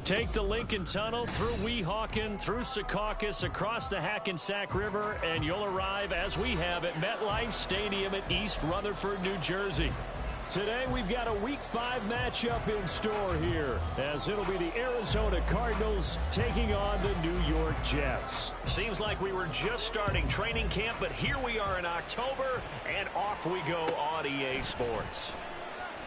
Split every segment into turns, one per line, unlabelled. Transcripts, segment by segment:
Take the Lincoln Tunnel through Weehawken, through Secaucus, across the Hackensack River, and you'll arrive, as we have, at MetLife Stadium at East Rutherford, New Jersey. Today, we've got a Week 5 matchup in store here, as it'll be the Arizona Cardinals taking on the New York Jets. Seems like we were just starting training camp, but here we are in October, and off we go on EA Sports.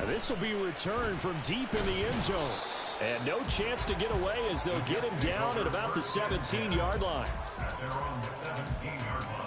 This will be returned from deep in the end zone. And no chance to get away as they'll get him down at about the 17-yard line.
At their own 17-yard line.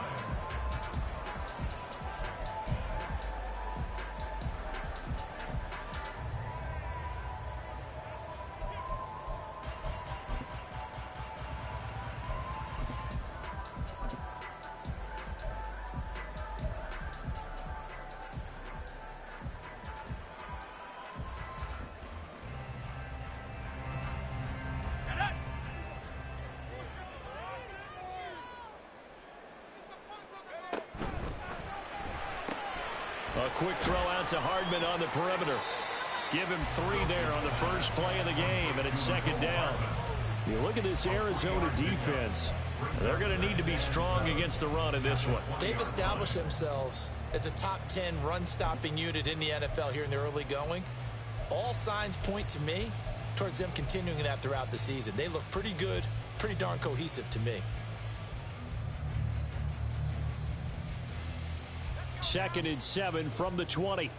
A quick throw out to Hardman on the perimeter. Give him 3 there on the first play of the game, and it's second down. You look at this Arizona defense. They're going to need to be strong against the run in this one.
They've established themselves as a top 10 run-stopping unit in the NFL here in the early going. All signs point to me towards them continuing that throughout the season. They look pretty good, pretty darn cohesive to me.
Second and 7 from the 20.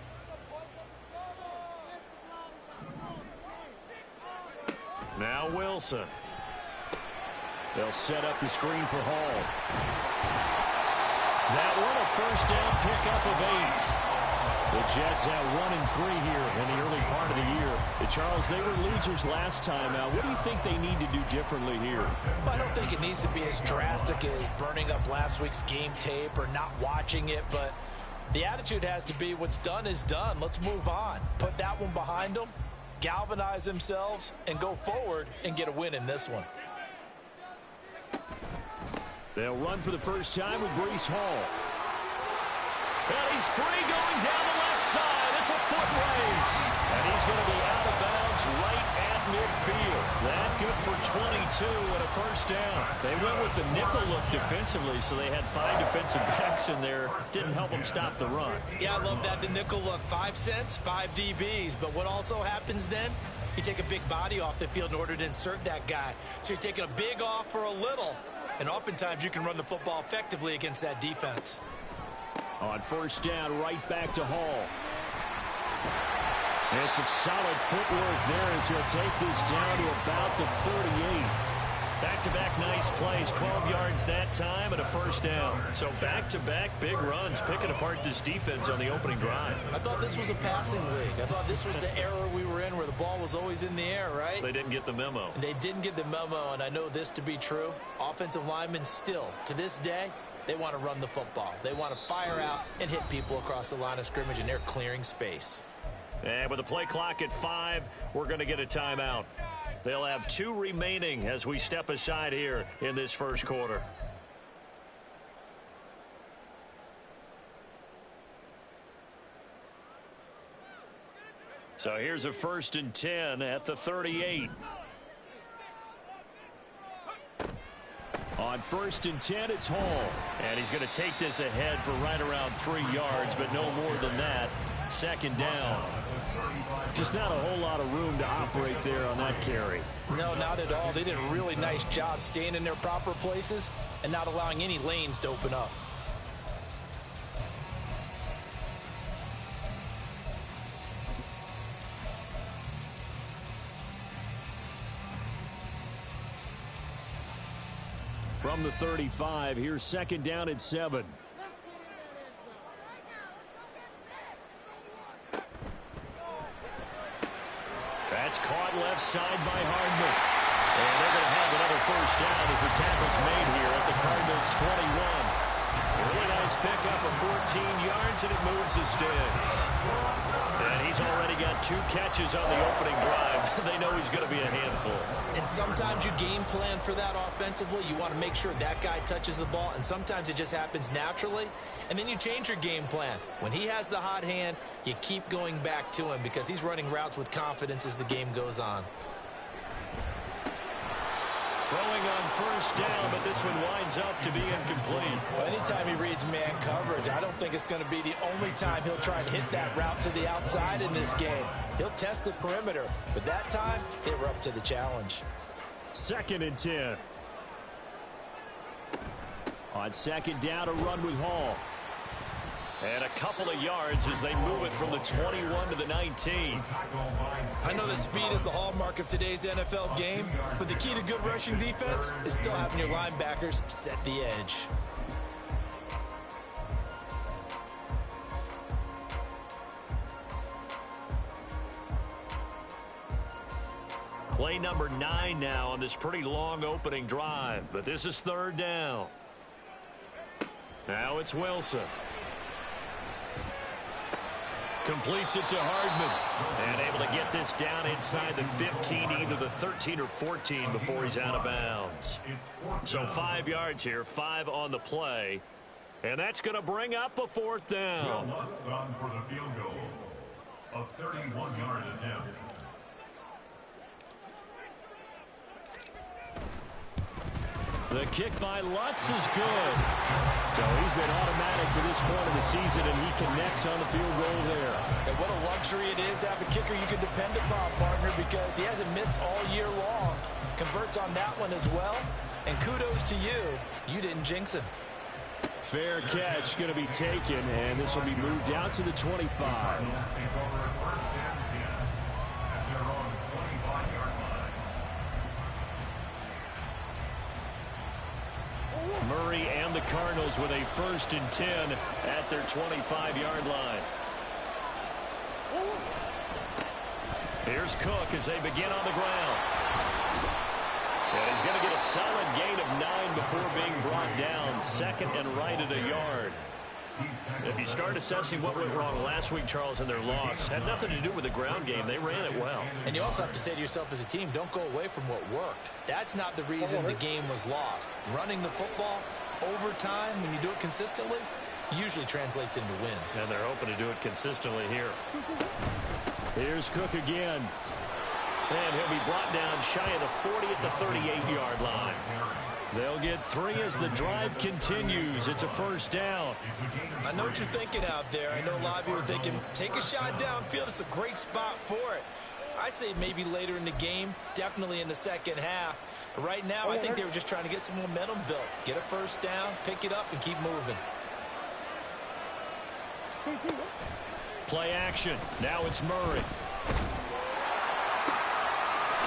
Now Wilson. They'll set up the screen for Hall. That one a first down pickup of 8. The Jets at 1-3 here in the early part of the year. Charles, they were losers last time out. What do you think they need to do differently here?
Well, I don't think it needs to be as drastic as burning up last week's game tape or not watching it, but the attitude has to be what's done is done. Let's move on. Put that one behind them, galvanize themselves, and go forward and get a win in this one.
They'll run for the first time with Breece Hall. And he's free going down the left side. It's a foot race. And he's going to be out of bounds right at midfield. That good for 22 and a first down. They went with the nickel look defensively, so they had 5 defensive backs in there. Didn't help them stop the run.
Yeah, I love that, the nickel look. 5 cents, 5 DBs. But what also happens then? You take a big body off the field in order to insert that guy. So you're taking a big off for a little. And oftentimes you can run the football effectively against that defense.
On first down, right back to Hall. And some solid footwork there as he'll take this down to about the 38. Back-to-back nice plays, 12 yards that time and a first down. So back-to-back big runs, picking apart this defense on the opening drive.
I thought this was a passing league. I thought this was the era we were in where the ball was always in the air, right?
They didn't get the memo.
They didn't get the memo, and I know this to be true. Offensive linemen still, to this day, they want to run the football. They want to fire out and hit people across the line of scrimmage, and they're clearing space.
And with the play clock at 5, we're going to get a timeout. They'll have 2 remaining as we step aside here in this first quarter. So here's a 1st and 10 at the 38. On 1st and 10, it's Hall. And he's going to take this ahead for right around 3 yards, but no more than that. Second down. Just not a whole lot of room to operate there on that carry.
No, not at all. They did a really nice job staying in their proper places and not allowing any lanes to open up.
From the 35, here's second down at 7. That's caught left side by Hardman. And they're going to have another first down as the tackle's made here at the Cardinals' 21. Really nice pickup of 14 yards, and it moves the sticks. And he's already got 2 catches on the opening drive. They know he's going to be a handful.
And sometimes you game plan for that offensively. You want to make sure that guy touches the ball, and sometimes it just happens naturally. And then you change your game plan. When he has the hot hand, you keep going back to him because he's running routes with confidence as the game goes on.
Throwing on first down, but this one winds up to be incomplete.
Well, anytime he reads man coverage, I don't think it's going to be the only time he'll try and hit that route to the outside in this game. He'll test the perimeter, but that time, they were up to the challenge.
2nd and 10. On 2nd down, a run with Hall. And a couple of yards as they move it from the 21 to the 19.
I know that speed is the hallmark of today's NFL game, but the key to good rushing defense is still having your linebackers set the edge.
Play number 9 now on this pretty long opening drive, but this is 3rd down. Now it's Wilson. Completes it to Hardman. And able to get this down inside the 15, either the 13 or 14 before he's out of bounds. So 5 yards here, 5 on the play. And that's going to bring up a 4th down.
Lutz on for the field goal. A 31-yard attempt.
The kick by Lutz is good. So he's been automatic to this point of the season, and he connects on the field goal there.
And what a luxury it is to have a kicker you can depend upon, partner, because he hasn't missed all year long. Converts on that one as well. And kudos to you. You didn't jinx him.
Fair catch going to be taken, and this will be moved out to the 25. Murray and the Cardinals with a 1st and 10 at their 25-yard line. Here's Cook as they begin on the ground. And he's going to get a solid gain of 9 before being brought down. 2nd and right at a yard. If you start assessing what went wrong last week, Charles, in their loss, had nothing to do with the ground game. They ran it well.
And you also have to say to yourself as a team, don't go away from what worked. That's not the reason the game was lost. Running the football over time, when you do it consistently, usually translates into wins.
And they're hoping to do it consistently here. Here's Cook again. And he'll be brought down shy of the 40 at the 38-yard line. They'll get 3 as the drive continues. It's a 1st down.
I know what you're thinking out there. I know a lot of you are thinking, take a shot downfield. It's a great spot for it. I'd say maybe later in the game, definitely in the 2nd half. But right now, I think they were just trying to get some momentum built. Get a 1st down, pick it up, and keep moving.
Play action. Now it's Murray.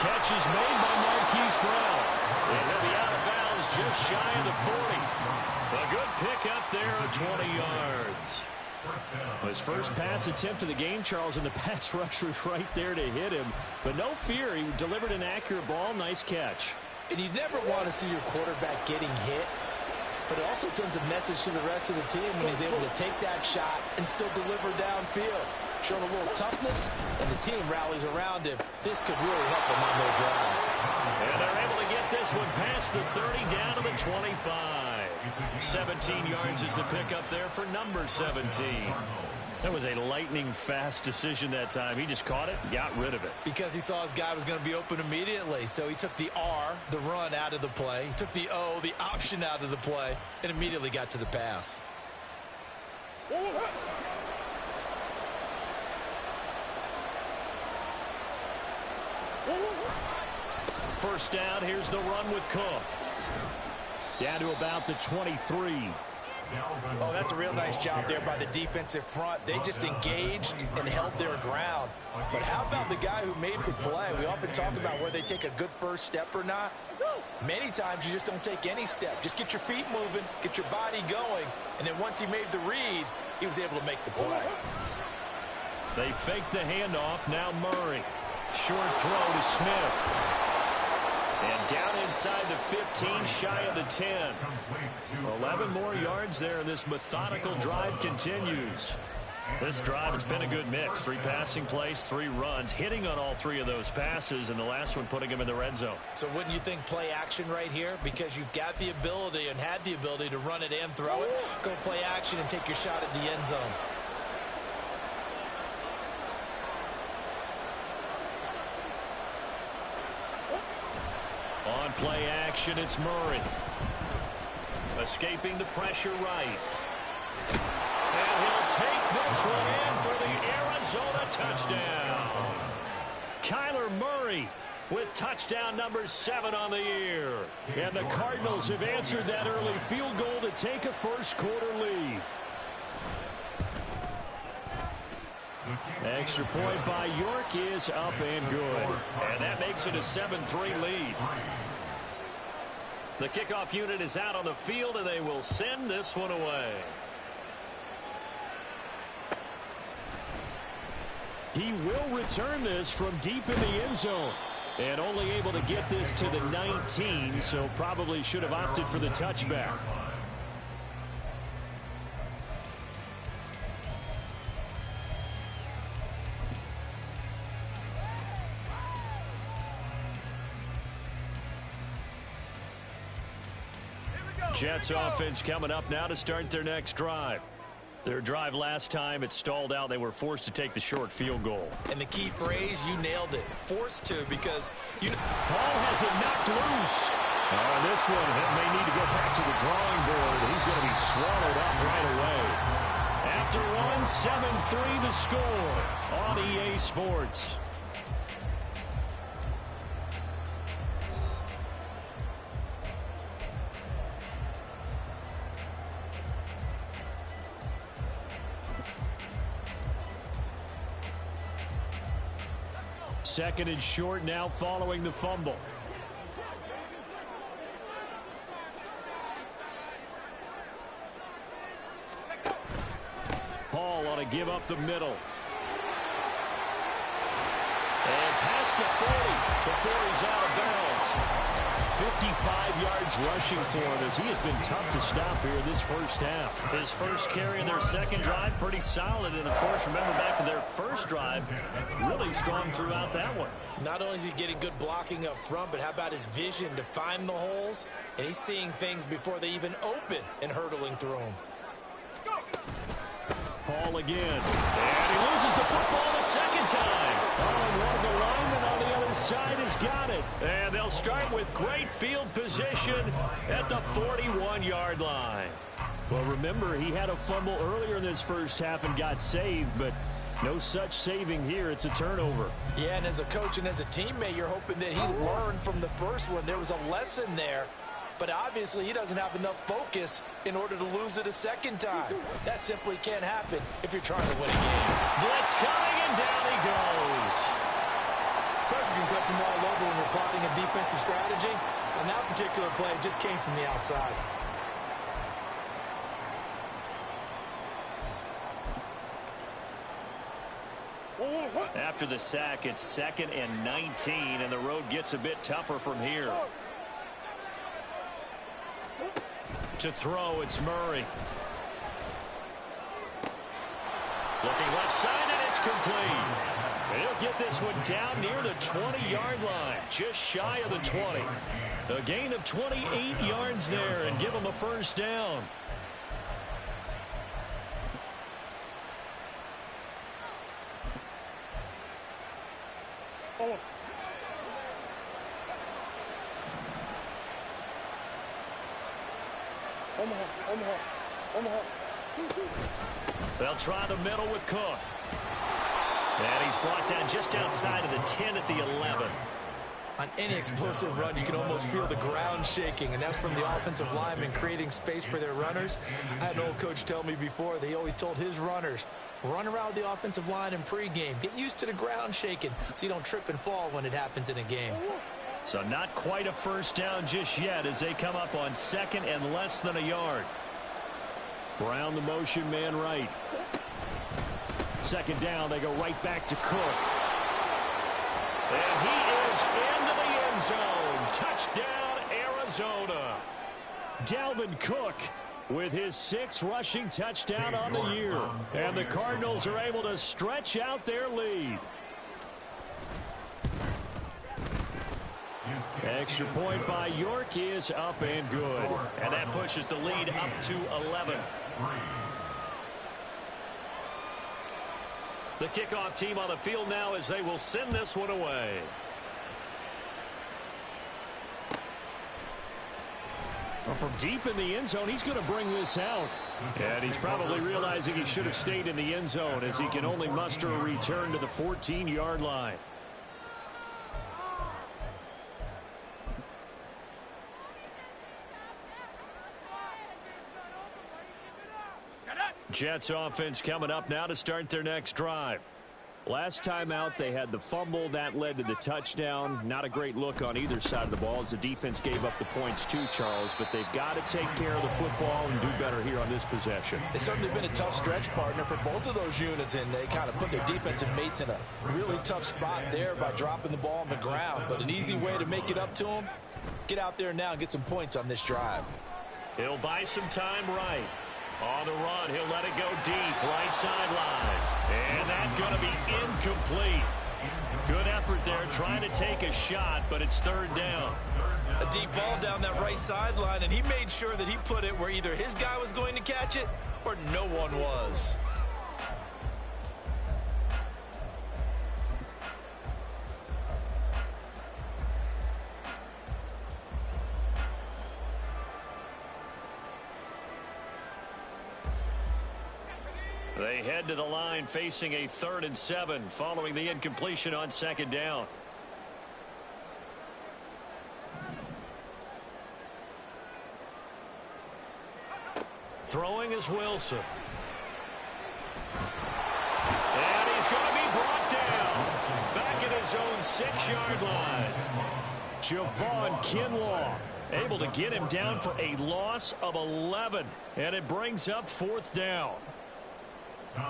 Catch is made by Marquise Brown. And he'll be out of bounds just shy of the 40. A good pick up there at 20 yards. His first pass attempt of the game, Charles, and the pass rush was right there to hit him. But no fear, he delivered an accurate ball. Nice catch.
And you never want to see your quarterback getting hit. But it also sends a message to the rest of the team when he's able to take that shot and still deliver downfield. Showing a little toughness, and the team rallies around him. This could really help them on their drive.
And they're able to get this one past the 30 down to the 25. 17 yards is the pickup there for number 17. That was a lightning-fast decision that time. He just caught it and got rid of it.
Because he saw his guy was going to be open immediately. So he took the R, the run, out of the play. He took the O, the option, out of the play, and immediately got to the pass.
First down, here's the run with Cook. Down to about the 23.
Oh, that's a real nice job there by the defensive front. They just engaged and held their ground. But how about the guy who made the play? We often talk about where they take a good first step or not. Many times you just don't take any step. Just get your feet moving, get your body going, and then once he made the read, he was able to make the play.
They fake the handoff. Now Murray. Short throw to Smith. And down inside the 15, shy of the 10. 11 more yards there, and this methodical drive continues. This drive, it's been a good mix. 3 passing plays, 3 runs, hitting on all 3 of those passes, and the last one putting him in the red zone.
So wouldn't you think play action right here? Because you've got the ability and had the ability to run it and throw it. Go play action and take your shot at the end zone.
On play action, it's Murray. Escaping the pressure right. And he'll take this one in for the Arizona touchdown. Kyler Murray with touchdown number 7 on the year. And the Cardinals have answered that early field goal to take a first quarter lead. Extra point by York is up and good. And that makes it a 7-3 lead. The kickoff unit is out on the field, and they will send this one away. He will return this from deep in the end zone. And only able to get this to the 19, so probably should have opted for the touchback. Jets offense coming up now to start their next drive. Their drive last time, it stalled out. They were forced to take the short field goal.
And the key phrase, you nailed it. Forced to, because
Ball has it knocked loose. This one may need to go back to the drawing board. He's going to be swallowed up right away. After one, 7-3 the score on EA Sports. Second and short now following the fumble. Paul on a give up the middle. And past the 40 before he's out of bounds. 55 yards rushing for him as he has been tough to stop here this first half. His first carry in their second drive, pretty solid. And, of course, remember back in their first drive, really strong throughout that one.
Not only is he getting good blocking up front, but how about his vision to find the holes? And he's seeing things before they even open and hurtling through them.
Paul again. And he loses the football the second time. Oh, and one of the linemen on the other side has got it. And they'll start with great field position at the 41-yard line. Well, remember, he had a fumble earlier in this first half and got saved, but no such saving here. It's a turnover.
Yeah, and as a coach and as a teammate, you're hoping that he learned from the first one. There was a lesson there. But obviously he doesn't have enough focus in order to lose it a second time. That simply can't happen if you're trying to win a game.
Blitz coming, and down he goes.
Pressure can come from all over when you're plotting a defensive strategy. On that particular play, it just came from the outside.
After the sack, it's 2nd and 19, and the road gets a bit tougher from here. To throw, it's Murray. Looking left side, and it's complete. He'll get this one down near the 20-yard line, just shy of the 20. A gain of 28 yards there, and give him a first down. They'll try the middle with Cook. And he's brought down just outside of the 10 at the 11.
On any explosive run, you can almost feel the ground shaking, and that's from the offensive linemen creating space for their runners. I had an old coach tell me before, they always told his runners, run around the offensive line in pregame. Get used to the ground shaking so you don't trip and fall when it happens in a game.
So not quite a first down just yet as they come up on 2nd and less than a yard. Brown the motion man right. 2nd down, they go right back to Cook. And he is into the end zone. Touchdown, Arizona. Dalvin Cook with his 6th rushing touchdown on the year. And the Cardinals are able to stretch out their lead. Extra point by York is up and good. And that pushes the lead up to 11. The kickoff team on the field now as they will send this one away. Well, from deep in the end zone, he's going to bring this out. And he's probably realizing he should have stayed in the end zone as he can only muster a return to the 14-yard line. Jets offense coming up now to start their next drive. Last time out, they had the fumble. That led to the touchdown. Not a great look on either side of the ball as the defense gave up the points too, Charles. But they've got to take care of the football and do better here on this possession.
It's certainly been a tough stretch, partner, for both of those units, and they kind of put their defensive mates in a really tough spot there by dropping the ball on the ground. But an easy way to make it up to them, get out there now and get some points on this drive.
He'll buy some time right. On the run, he'll let it go deep, right sideline. And that's going to be incomplete. Good effort there, trying to take a shot, but it's third down.
A deep ball down that right sideline, and he made sure that he put it where either his guy was going to catch it or no one was.
They head to the line facing a 3rd and 7 following the incompletion on 2nd down. Throwing is Wilson. And he's going to be brought down. Back at his own 6-yard line. Javon Kinlaw able to get him down for a loss of 11. And it brings up 4th down.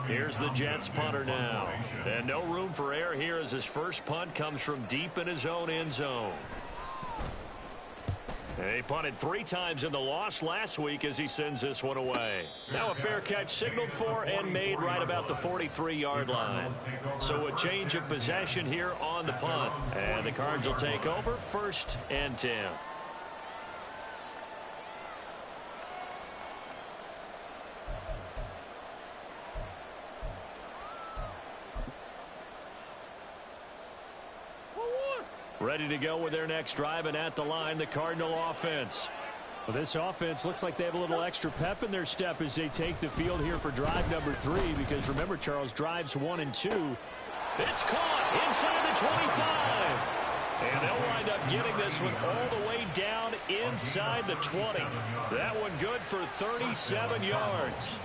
Here's the Jets punter now. And no room for error here as his first punt comes from deep in his own end zone. He punted 3 times in the loss last week as he sends this one away. Now a fair catch signaled for and made right about the 43-yard line. So a change of possession here on the punt. And the Cards will take over 1st and 10. Ready to go with their next drive, and at the line, the Cardinal offense. Well, this offense looks like they have a little extra pep in their step as they take the field here for drive number 3, because remember, Charles, drives 1 and 2. It's caught inside the 25. And they'll wind up getting this one all the way down inside the 20. That one good for 37 yards.